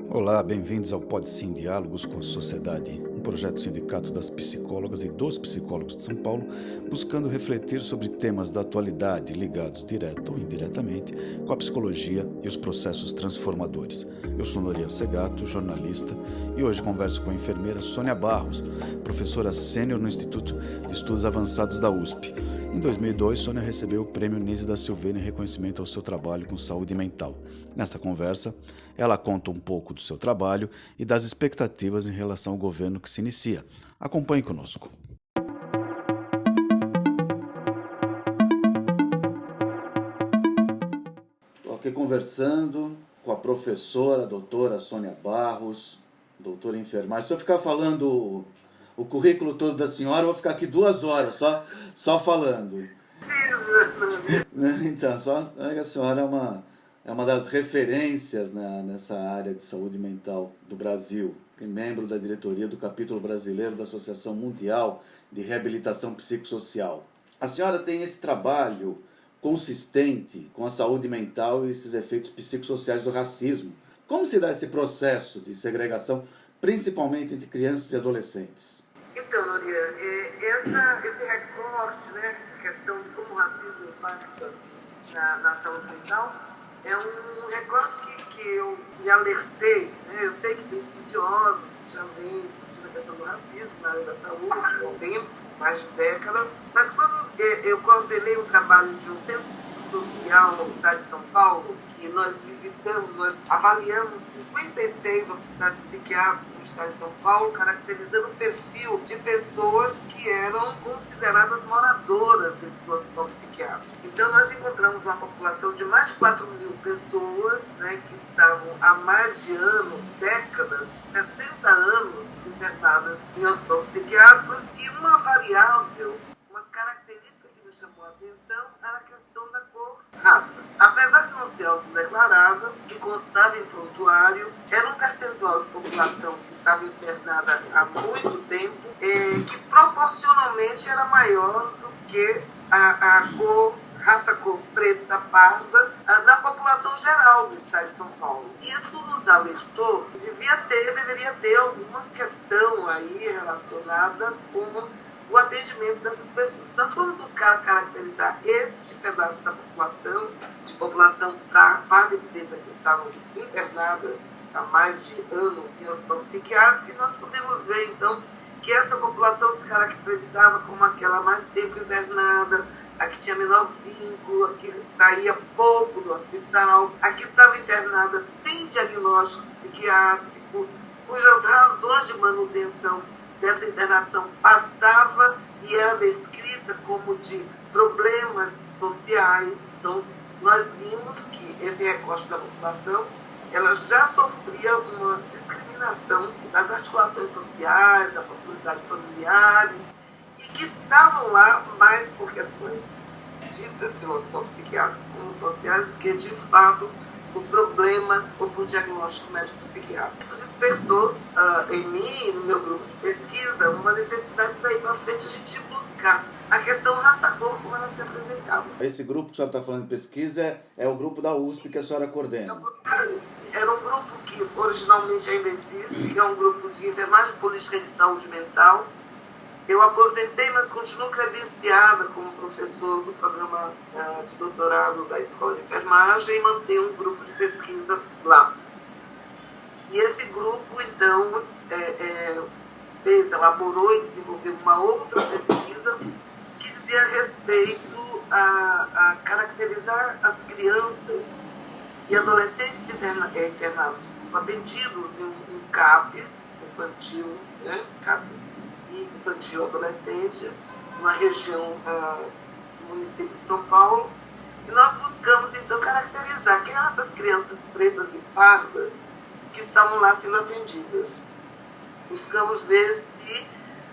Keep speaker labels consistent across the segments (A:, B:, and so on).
A: Olá, bem-vindos ao Pode Sim Diálogos com a Sociedade, um projeto sindicato das psicólogas e dos psicólogos de São Paulo, buscando refletir sobre temas da atualidade ligados direto ou indiretamente com a psicologia e os processos transformadores. Eu sou Norian Segato, jornalista, e hoje converso com a enfermeira Sônia Barros, professora sênior no Instituto de Estudos Avançados da USP. Em 2002, Sônia recebeu o Prêmio Nise da Silveira em reconhecimento ao seu trabalho com saúde mental. Nessa conversa, ela conta um pouco do seu trabalho e das expectativas em relação ao governo que se inicia. Acompanhe conosco. Estou aqui conversando com a professora, a doutora Sônia Barros, doutora em enfermagem. Se eu ficar falando o currículo todo da senhora, eu vou ficar aqui 2 horas só falando. Então, só a senhora é uma das referências nessa área de saúde mental do Brasil, é membro da diretoria do capítulo brasileiro da Associação Mundial de Reabilitação Psicossocial. A senhora tem esse trabalho consistente com a saúde mental e esses efeitos psicossociais do racismo. Como se dá esse processo de segregação, principalmente entre crianças e adolescentes?
B: Então, Norian, esse recorte, né, questão de como o racismo impacta na saúde mental, é um recorte que eu me alertei, né? Eu sei que tem estudiosos que já vêm discutindo a questão do racismo na área da saúde há um tempo, mais de década, mas quando eu coordenei um trabalho de um censo psicossocial no estado de São Paulo, que nós visitamos, nós avaliamos 56 hospitais psiquiátricos no estado de São Paulo, caracterizando o perfil de pessoas que eram consideradas moradoras dentro do hospital psiquiátrico. Então nós encontramos uma população de mais de 4 mil pessoas, né, que estavam há mais de ano, décadas, 60 anos internadas em hospitais psiquiátricos, e uma variável, uma característica que me chamou a atenção era a questão da cor, raça. Apesar de não ser autodeclarada, que constava em prontuário, era um percentual de população que estava internada há muito tempo, que proporcionalmente era maior do que a cor, raça cor preta, parda, na população geral do estado de São Paulo. Isso nos alertou que deveria ter alguma questão aí relacionada com o atendimento dessas pessoas. Nós fomos buscar caracterizar este pedaço da população, de população parda e preta que estavam internadas há mais de ano em hospital psiquiátrico, e nós podemos ver, então, que essa população se caracterizava como aquela mais tempo internada, a que tinha menor vínculo, a que saía pouco do hospital, a que estava internada sem diagnóstico psiquiátrico, cujas razões de manutenção dessa internação passava e era descrita como de problemas sociais. Então, nós vimos que esse recorte da população, ela já sofria uma discriminação das articulações sociais, das possibilidades familiares, e que estavam lá mais por questões ditas pelo hospital psiquiátrico como sociais do que, de fato, por problemas ou por diagnóstico médico-psiquiátrico. Isso despertou em mim, no meu grupo de pesquisa, uma necessidade de daí para frente a gente buscar a questão raça-cor como ela se apresentava.
A: Esse grupo que a senhora está falando de pesquisa é o grupo da USP que a senhora coordena.
B: Era um grupo que originalmente ainda existe, que é um grupo de enfermagem política de saúde mental. Eu aposentei, mas continuo credenciada como professor do programa de doutorado da Escola de Enfermagem e mantenho um grupo de pesquisa lá. E esse grupo, então, elaborou e desenvolveu uma outra pesquisa que dizia respeito a caracterizar as crianças e adolescentes internados, atendidos em um CAPS infantil, né? CAPS infantil adolescente, numa região do município de São Paulo, e nós buscamos então caracterizar quem eram essas crianças pretas e pardas que estavam lá sendo atendidas. Buscamos ver se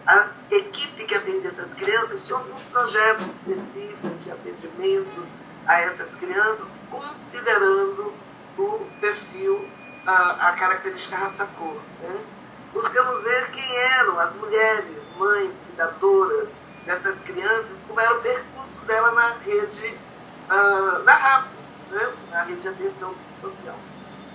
B: a equipe que atendia essas crianças tinha alguns projetos específicos de atendimento a essas crianças, considerando o perfil, a característica raça-cor, né? Buscamos ver quem eram as mulheres, mães, cuidadoras dessas crianças, como era o percurso dela na rede, na RAPS, né? Na rede de atenção psicossocial.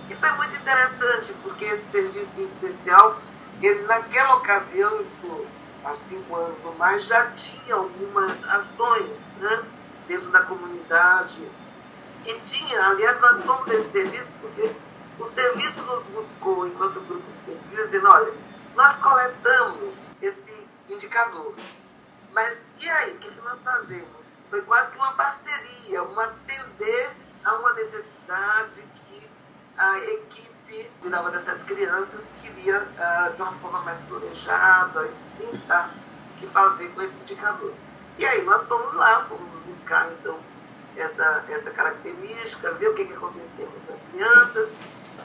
B: E foi muito interessante, porque esse serviço especial, ele naquela ocasião, isso há 5 anos ou mais, já tinha algumas ações, né, dentro da comunidade. E tinha, aliás, nós fomos esse serviço porque o serviço nos buscou, enquanto grupo de pesquisa, dizendo, olha, nós coletamos esse indicador, mas e aí, o que nós fazemos? Foi quase que uma parceria, um atender a uma necessidade que a equipe que cuidava dessas crianças queria, de uma forma mais planejada, pensar o que fazer com esse indicador. E aí nós fomos lá, fomos buscar então essa característica, ver o que acontecia com essas crianças.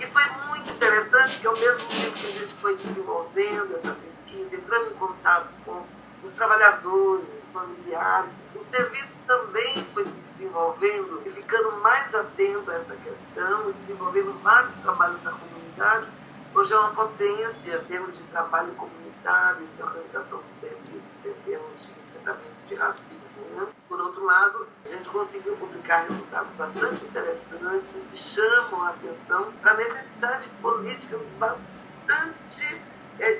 B: E foi muito interessante que ao mesmo tempo que a gente foi desenvolvendo essa pesquisa, entrando em contato com os trabalhadores, familiares, o serviço também foi se desenvolvendo e ficando mais atento a essa questão e desenvolvendo vários trabalhos na comunidade. Hoje é uma potência em termos de trabalho comunitário, de organização de serviços, em termos de enfrentamento de racismo. Né? Por outro lado, a gente conseguiu publicar resultados bastante interessantes que chamam a atenção para a necessidade de políticas bastante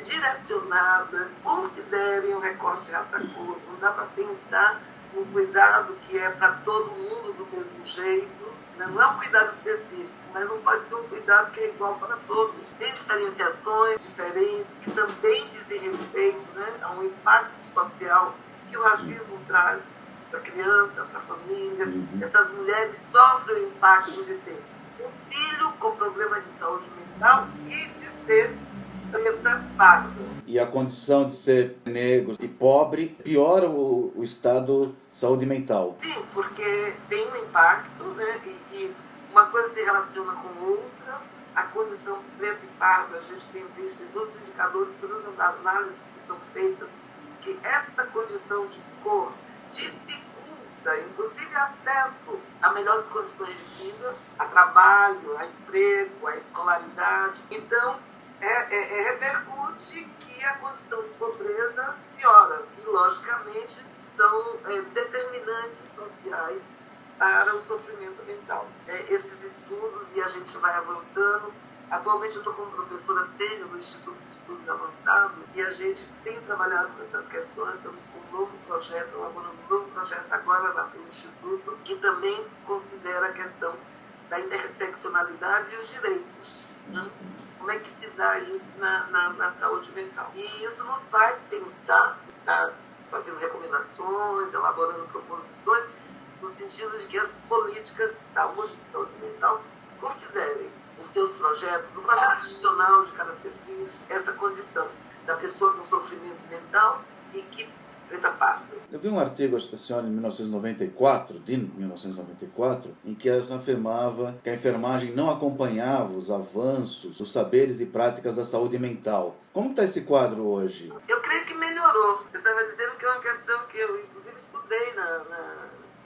B: direcionadas, considerem o recorte de raça-cor. Não dá para pensar um cuidado que é para todo mundo do mesmo jeito, né? Não é um cuidado específico, mas não pode ser um cuidado que é igual para todos. Tem diferenciações diferentes que também dizem respeito, né, a um impacto social que o racismo traz para a criança, para a família. Essas mulheres sofrem o impacto de ter um filho com problema de saúde mental e de ser preta parda.
A: E a condição de ser negro e pobre piora o estado de saúde mental.
B: Sim, porque tem um impacto, né? E uma coisa se relaciona com outra. A condição preta e parda, a gente tem visto em todos os indicadores, todas as análises que são feitas, que essa condição de cor dificulta, inclusive, acesso a melhores condições de vida, a trabalho, a emprego, a escolaridade. Então, repercute que a condição de pobreza piora. E, logicamente, são determinantes sociais para o sofrimento mental. Esses estudos, e a gente vai avançando. Atualmente eu estou como professora sênior do Instituto de Estudos Avançados e a gente tem trabalhado com essas questões, estamos com um novo projeto, elaborando um novo projeto agora lá pelo Instituto, que também considera a questão da interseccionalidade e os direitos. Né? Como é que se dá isso na saúde mental? E isso nos faz pensar, tá, fazendo recomendações, elaborando proposições, no sentido de que as políticas de saúde e saúde mental considerem os seus projetos, o projeto institucional de cada serviço, essa condição da pessoa com sofrimento mental e que preta parda.
A: Eu vi um artigo, acho que da senhora, de 1994, em que ela afirmava que a enfermagem não acompanhava os avanços, os saberes e práticas da saúde mental. Como está esse quadro hoje?
B: Eu creio que melhorou. Eu estava dizendo que é uma questão que eu, inclusive, estudei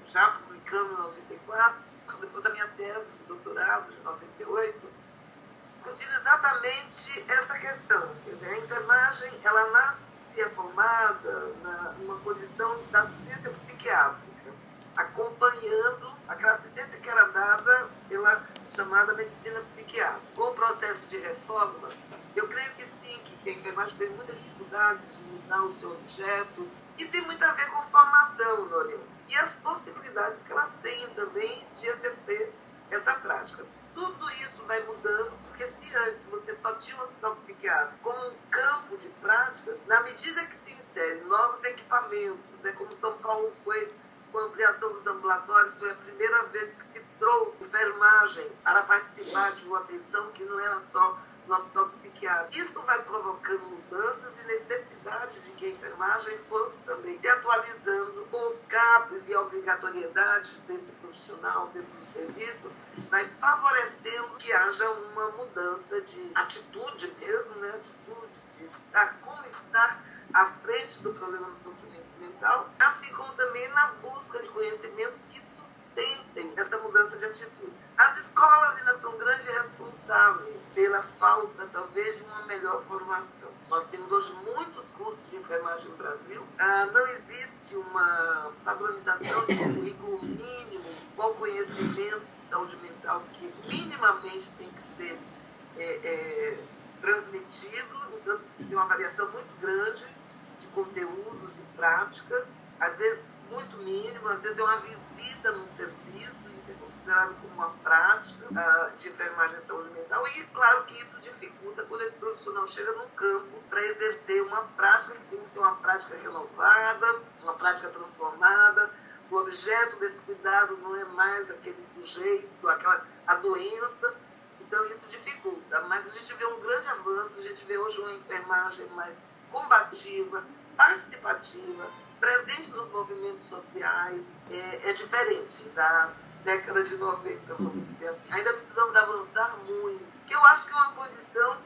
B: já publicando em 94, depois da minha tese de doutorado, de 98, discutindo exatamente essa questão. Quer dizer, a enfermagem, ela nasce e é formada numa condição da assistência psiquiátrica, acompanhando aquela assistência que era dada pela chamada medicina psiquiátrica. Com o processo de reforma, eu creio que sim, que a enfermagem tem muita dificuldade de mudar o seu objeto e tem muito a ver com formação, Lorena. E as possibilidades que elas têm também de exercer essa prática. Tudo isso vai mudando, porque se antes você só tinha um hospital psiquiátrico como um campo de práticas, na medida que se inserem novos equipamentos, como São Paulo foi com a ampliação dos ambulatórios, foi a primeira vez que se trouxe enfermagem para participar de uma atenção que não era só no hospital psiquiátrico. Isso vai provocando mudanças e necessidade de que a enfermagem fosse também se atualizando com os CAPs e a obrigatoriedade desse profissional dentro do serviço, vai favorecendo que haja uma mudança de atitude mesmo, né? Atitude de estar, como estar à frente do problema do sofrimento mental, assim como também na busca de conhecimentos que sustentem essa mudança de atitude. As escolas ainda são grandes responsáveis pela falta, talvez, de uma melhor formação. Nós temos hoje muitos cursos de enfermagem no Brasil. Não existe uma padronização de currículo mínimo com conhecimento de saúde mental que minimamente tem que ser transmitido, então se tem uma variação muito grande de conteúdos e práticas, às vezes muito mínima, às vezes é uma visita num serviço, isso é considerado como uma prática de enfermagem e saúde mental, e claro que isso dificulta quando esse profissional chega num campo para exercer uma prática que tem que ser uma prática renovada, uma prática transformada. O objeto desse cuidado não é mais aquele sujeito, a doença, então isso dificulta. Mas a gente vê um grande avanço, a gente vê hoje uma enfermagem mais combativa, participativa, presente nos movimentos sociais, é diferente da década de 90, vamos dizer assim. Ainda precisamos avançar muito, que eu acho que é uma condição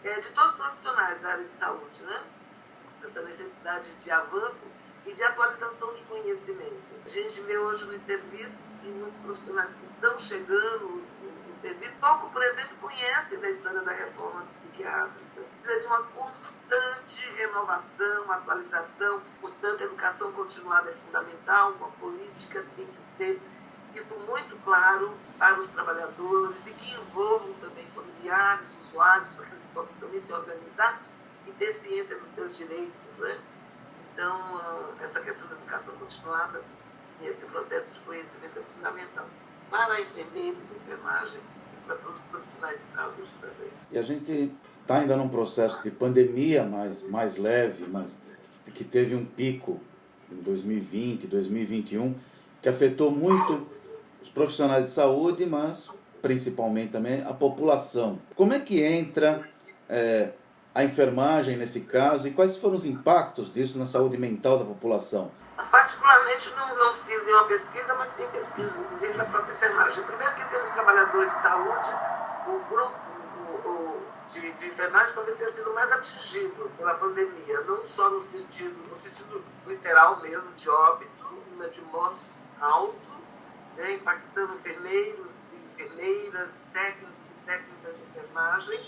B: de todos os profissionais da área de saúde, né? Essa necessidade de avanço e de atualização de conhecimento. A gente vê hoje nos serviços que muitos profissionais que estão chegando no serviço, pouco, por exemplo, conhecem da história da reforma psiquiátrica. Precisa de uma constante renovação, atualização, portanto, a educação continuada é fundamental, uma política tem que ter isso muito claro para os trabalhadores e que envolvam também familiares, usuários, para que eles possam também se organizar e ter ciência dos seus direitos, né? Então, essa questão da educação continuada e esse processo de conhecimento é fundamental para enfermeiros, enfermagem e para todos os profissionais de saúde também.
A: E a gente está ainda num processo de pandemia mais leve, mas que teve um pico em 2020, 2021, que afetou muito os profissionais de saúde, mas principalmente também a população. Como é que entra a enfermagem nesse caso e quais foram os impactos disso na saúde mental da população?
B: Particularmente não fiz nenhuma pesquisa, mas tem pesquisa, inclusive da própria enfermagem. Primeiro que temos trabalhadores de saúde, o grupo de enfermagem talvez tenha sido mais atingido pela pandemia, não só no sentido literal mesmo, de óbito, número de mortes alto, né, impactando enfermeiros e enfermeiras, técnicos e técnicas de enfermagem.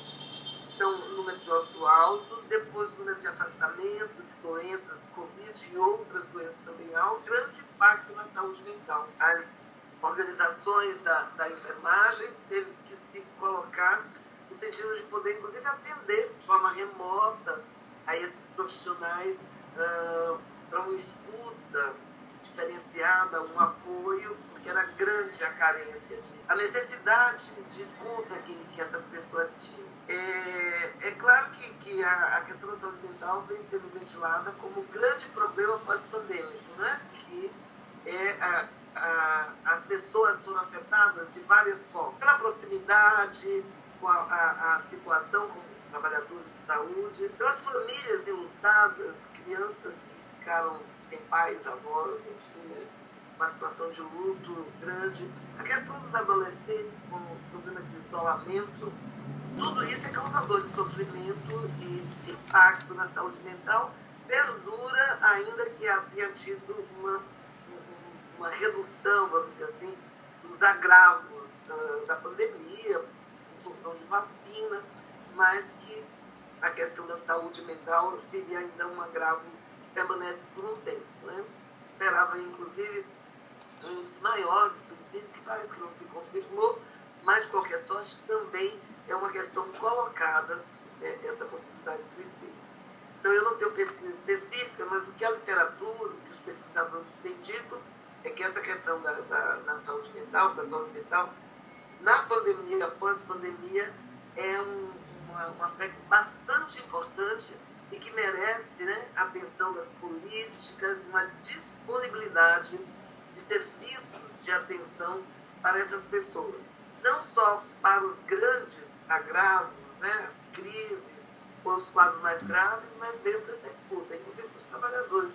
B: Então, o número de óbito alto, depois o número de afastamento, de doenças, Covid e outras doenças também alto, grande impacto na saúde mental. As organizações da enfermagem teve que se colocar no sentido de poder, inclusive, atender de forma remota a esses profissionais para uma escuta diferenciada, um apoio, porque era grande a carência, a necessidade de escuta que essas pessoas tinham. É claro que a questão da saúde mental vem sendo ventilada como um grande problema pós-pandêmico, né? Que as pessoas foram afetadas de várias formas. Pela proximidade com a situação com os trabalhadores de saúde, pelas famílias enlutadas, crianças que ficaram sem pais, avós, enfim, uma situação de luto grande. A questão dos adolescentes com problema de isolamento, tudo isso é causador de sofrimento e de impacto na saúde mental, perdura ainda que havia tido uma redução, vamos dizer assim, dos agravos da pandemia, em função de vacina, mas que a questão da saúde mental seria ainda um agravo que permanece por um tempo, né? Esperava, inclusive, um índice maior de suicídios, que parece que não se confirmou, mas, de qualquer sorte, também é uma questão colocada, essa possibilidade de suicídio. Então, eu não tenho pesquisa específica, mas o que a literatura, o que os pesquisadores têm dito, é que essa questão da saúde mental, na pandemia, pós-pandemia, é um aspecto bastante importante e que merece, né, a atenção das políticas, uma disponibilidade de serviços de atenção para essas pessoas. Não só para os grandes agravos, né, as crises, ou os quadros mais graves, mas mesmo para essa escuta, inclusive para os trabalhadores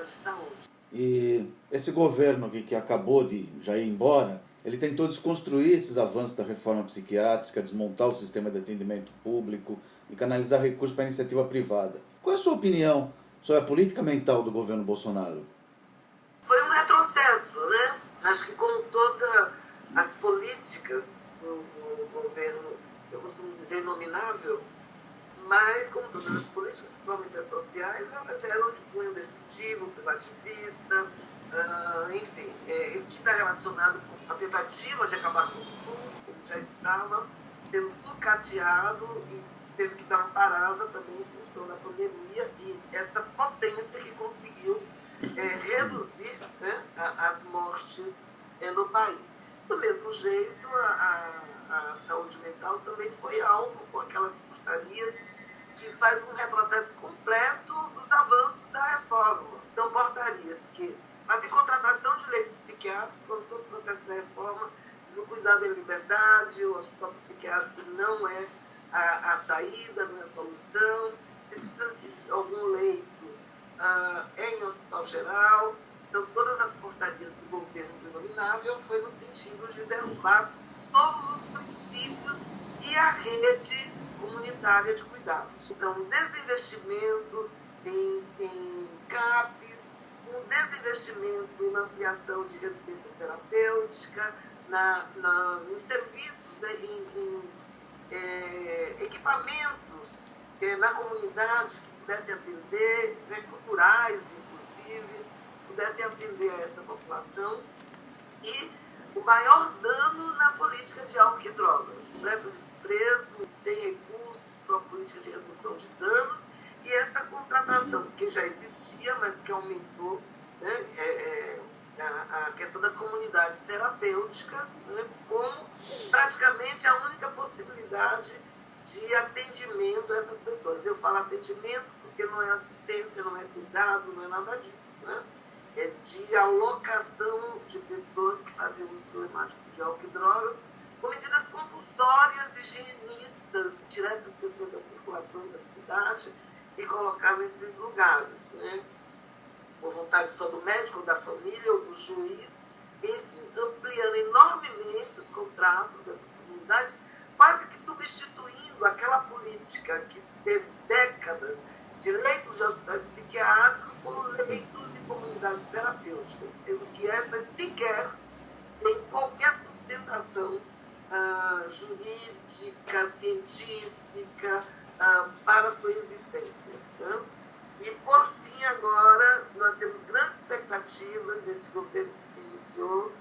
B: de saúde.
A: E esse governo que acabou de já ir embora, ele tentou desconstruir esses avanços da reforma psiquiátrica, desmontar o sistema de atendimento público e canalizar recursos para a iniciativa privada. Qual é a sua opinião sobre a política mental do governo Bolsonaro?
B: Foi um retrocesso, né? Acho que como todas as políticas do governo, eu costumo dizer inominável, mas como todas as políticas, principalmente as sociais, elas eram de cunho destrutivo, privativista, enfim, que está relacionado com a tentativa de acabar com o SUS, que já estava sendo sucateado e teve que dar uma parada também em função da pandemia, e essa potência que conseguiu reduzir, né, as mortes no país. Do mesmo jeito, a saúde mental também foi alvo com aquelas portarias que faz um retrocesso completo dos avanços da reforma. São portarias que fazem contratação de leitos psiquiátricos, quando todo o processo da reforma diz o cuidado em liberdade, o hospital psiquiátrico não é a saída, não é a solução. Se precisa de algum leito, é em hospital geral. Então, todas as portarias do governo denominável foi no sentido de derrubar todos os princípios e a rede comunitária de cuidados. Então, desinvestimento em CAPs, um desinvestimento na ampliação de residências terapêuticas, em serviços, em equipamentos na comunidade que pudessem atender, culturais, inclusive, pudessem atender a essa população. E o maior dano na política de álcool e drogas, completo desprezo, sem recursos para a política de redução de danos, e essa contratação que já existia, mas que aumentou, né, a questão das comunidades terapêuticas, né, como praticamente a única possibilidade de atendimento a essas pessoas. Eu falo atendimento porque não é assistência, não é cuidado, não é nada disso, né? É de alocação de pessoas que faziam uso problemático de álcool e drogas, com medidas compulsórias, higienistas, tirar essas pessoas da circulação da cidade e colocar nesses lugares, né? Por vontade só do médico, ou da família, ou do juiz, enfim, ampliando enormemente os contratos dessas comunidades, quase que substituindo aquela política que teve décadas de leitos de hospitais psiquiátricos por leitos em comunidades terapêuticas, sendo que essas sequer têm qualquer sustentação jurídica, científica, para a sua existência, né? E, por fim, agora, nós temos grandes expectativas desse governo que se iniciou.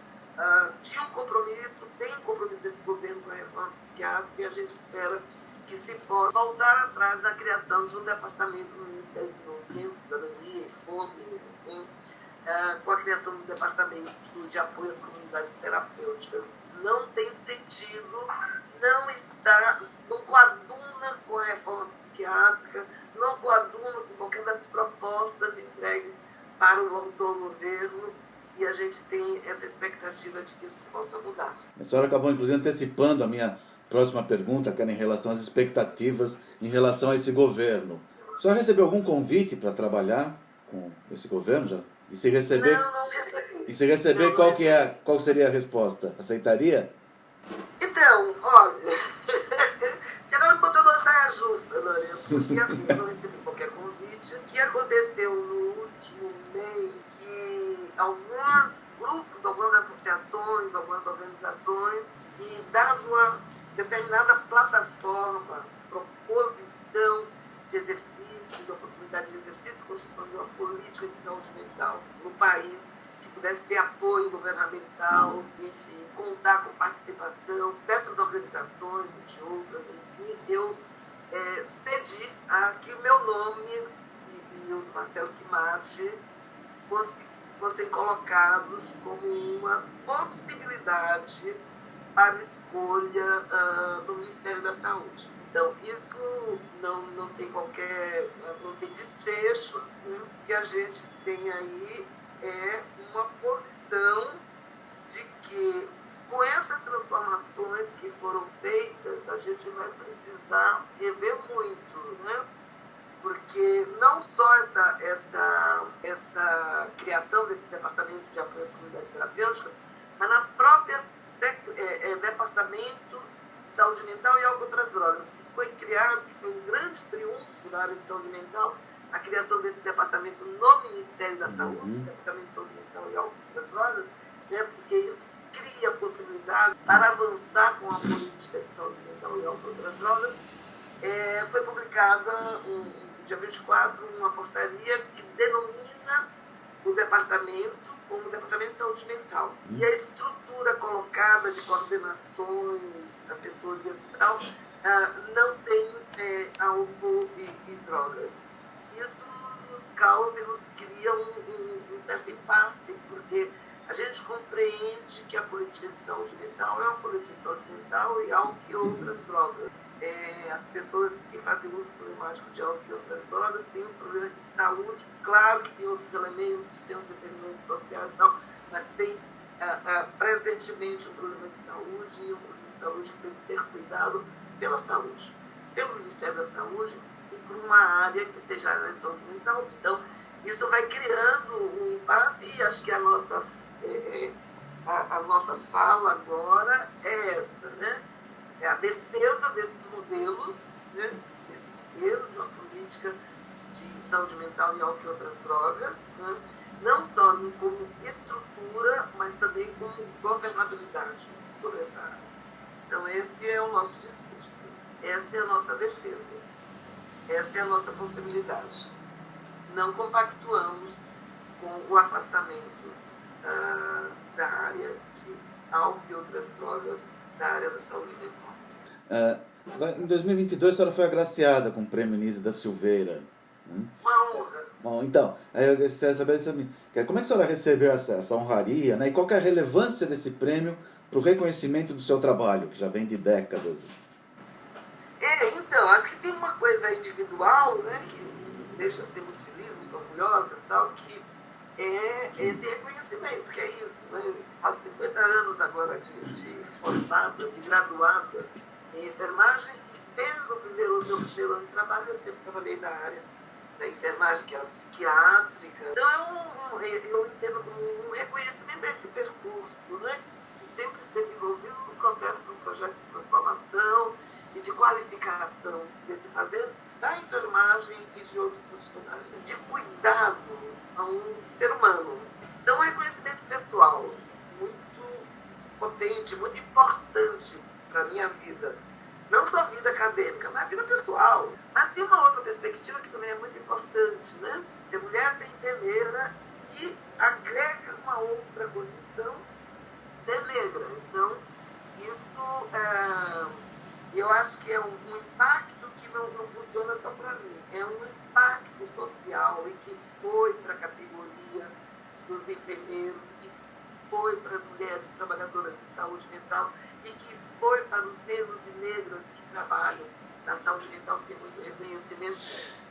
B: Tinha um compromisso, tem um compromisso desse governo com a reforma psiquiátrica, e a gente espera que se possa voltar atrás na criação de um departamento no Ministério do Desenvolvimento, Cidadania e Fome, com a criação do departamento de apoio às comunidades terapêuticas. Não tem sentido, não coaduna com a reforma psiquiátrica, não coaduna com qualquer das propostas entregues para o atual governo, e a gente tem essa expectativa de que isso possa mudar.
A: A senhora acabou, inclusive, antecipando a minha próxima pergunta, que era em relação às expectativas em relação a esse governo. A senhora recebeu algum convite para trabalhar com esse governo já? E se receber,
B: não recebi.
A: E se receber, qual seria a resposta? Aceitaria?
B: Então, olha, você agora me botou uma saia justa, Lorena, porque assim, eu não recebi qualquer convite. O que aconteceu no último mês, que alguns grupos, algumas associações, algumas organizações, e dado uma determinada plataforma, proposição de exercício, da possibilidade de exercício e construção de uma política de saúde mental no país, que pudesse ter apoio governamental, enfim, contar com participação dessas organizações e de outras, enfim, eu cedi a que o meu nome e o do Marcelo Quimati fossem colocados como uma possibilidade para escolha do Ministério da Saúde. Então, isso não tem não tem desfecho, assim. O que a gente tem aí é uma posição de que, com essas transformações que foram feitas, a gente vai precisar rever muito, né? Porque não só essa criação desse departamento de apoio às comunidades terapêuticas, mas na própria departamento de saúde mental e outras drogas, que foi criado, que foi um grande triunfo da área de saúde mental, a criação desse departamento no Ministério da Saúde, Departamento de Saúde Mental e outras drogas, né, porque isso cria possibilidade para avançar com a política de saúde mental e outras drogas. Foi publicada, dia 24, uma portaria que denomina o departamento como Departamento de Saúde Mental. E a estrutura colocada de coordenações, assessorias e tal, não tem álcool e drogas. Isso nos causa e nos cria um certo impasse, porque a gente compreende que a política de saúde mental é uma política de saúde mental e álcool e outras drogas. As pessoas que fazem uso problemático de álcool e outras drogas têm um problema de saúde, claro que tem outros elementos, tem os determinantes sociais e tal, mas tem presentemente um problema de saúde, e um problema de saúde que tem que ser cuidado pela saúde, pelo Ministério da Saúde e por uma área que seja a área de saúde mental. Então, isso vai criando um impasse e acho que a nossa fala agora é essa, né? É a defesa desse modelo, né? Desse modelo de uma política de saúde mental e álcool e outras drogas, né? Não só como estrutura, mas também como governabilidade sobre essa área. Então, esse é o nosso discurso, essa é a nossa defesa, essa é a nossa possibilidade. Não compactuamos com o afastamento da área de álcool e outras drogas da área da saúde mental.
A: Em 2022, a senhora foi agraciada com o Prêmio Anísio da Silveira.
B: Uma honra.
A: Bom, então, eu gostaria de saber como é que a senhora recebeu essa honraria, né? E qual que é a relevância desse prêmio para o reconhecimento do seu trabalho, que já vem de décadas?
B: Então, acho que tem uma coisa individual, né, que nos deixa ser muito feliz, muito orgulhosa e tal, que é esse reconhecimento, que é isso, né? Faço 50 anos agora de formada, de graduada em enfermagem, e desde meu primeiro ano de trabalho eu sempre trabalhei na área da enfermagem, que era psiquiátrica. Então eu entendo como um reconhecimento desse percurso, né? Que sempre esteve envolvido no processo, no projeto de transformação e de qualificação desse fazer da enfermagem e de outros profissionais, de cuidado a um ser humano. Então, um reconhecimento pessoal muito potente, muito importante para a minha vida. Não só vida acadêmica, mas a vida pessoal. Mas tem uma outra perspectiva que também é muito importante, né? Ser mulher, ser enfermeira e agrega uma outra condição, ser negra. Então, isso eu acho que é um impacto que não funciona só para mim. É um impacto social e que foi para a categoria dos enfermeiros, que foi para as mulheres trabalhadoras de saúde mental e que foi para os negros e negras que trabalham na saúde mental sem muito reconhecimento.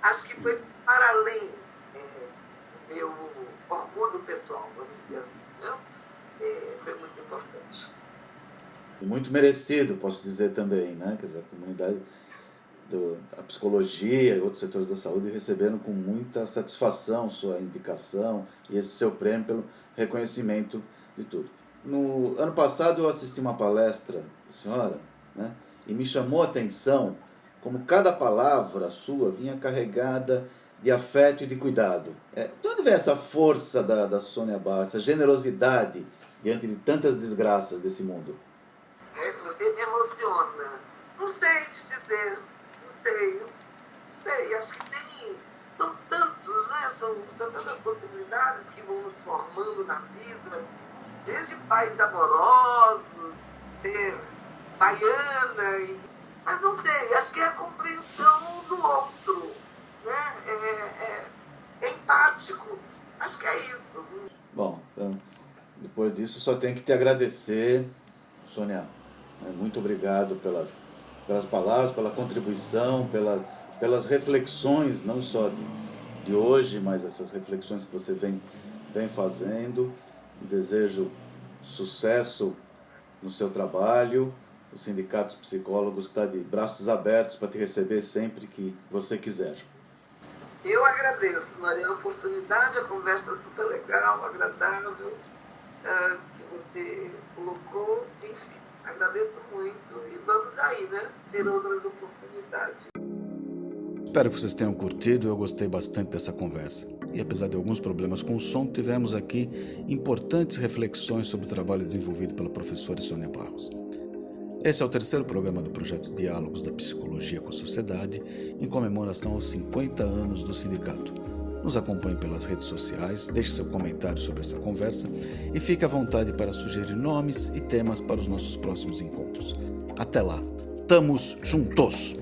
B: Acho que foi para além do meu orgulho pessoal, vamos dizer assim, né? Foi muito importante.
A: E muito merecido, posso dizer também, né? Quer dizer, a comunidade da psicologia e outros setores da saúde receberam com muita satisfação sua indicação e esse seu prêmio pelo reconhecimento de tudo. No ano passado eu assisti uma palestra da senhora, né? E me chamou a atenção como cada palavra sua vinha carregada de afeto e de cuidado. De onde vem essa força da Sônia Barros, essa generosidade diante de tantas desgraças desse mundo?
B: Você me emociona. Não sei te dizer. Não sei. Acho que são tantos, né? São tantas possibilidades que vão nos formando na vida. Desde pais amorosos, ser baiana. Mas não sei, acho que é a compreensão do outro. Né? É empático. Acho que é isso.
A: Bom, então, depois disso só tenho que te agradecer, Sônia. Muito obrigado pelas palavras, pela contribuição, pelas reflexões, não só de hoje, mas essas reflexões que você vem fazendo. Desejo sucesso no seu trabalho. O Sindicato dos Psicólogos está de braços abertos para te receber sempre que você quiser.
B: Eu agradeço, Maria, a oportunidade, a conversa super legal, agradável, que você colocou, enfim. Agradeço muito e vamos aí, né? Ter outras oportunidades.
A: Espero que vocês tenham curtido, eu gostei bastante dessa conversa. E apesar de alguns problemas com o som, tivemos aqui importantes reflexões sobre o trabalho desenvolvido pela professora Sônia Barros. Esse é o terceiro programa do projeto Diálogos da Psicologia com a Sociedade, em comemoração aos 50 anos do sindicato. Nos acompanhe pelas redes sociais, deixe seu comentário sobre essa conversa e fique à vontade para sugerir nomes e temas para os nossos próximos encontros. Até lá, tamos juntos!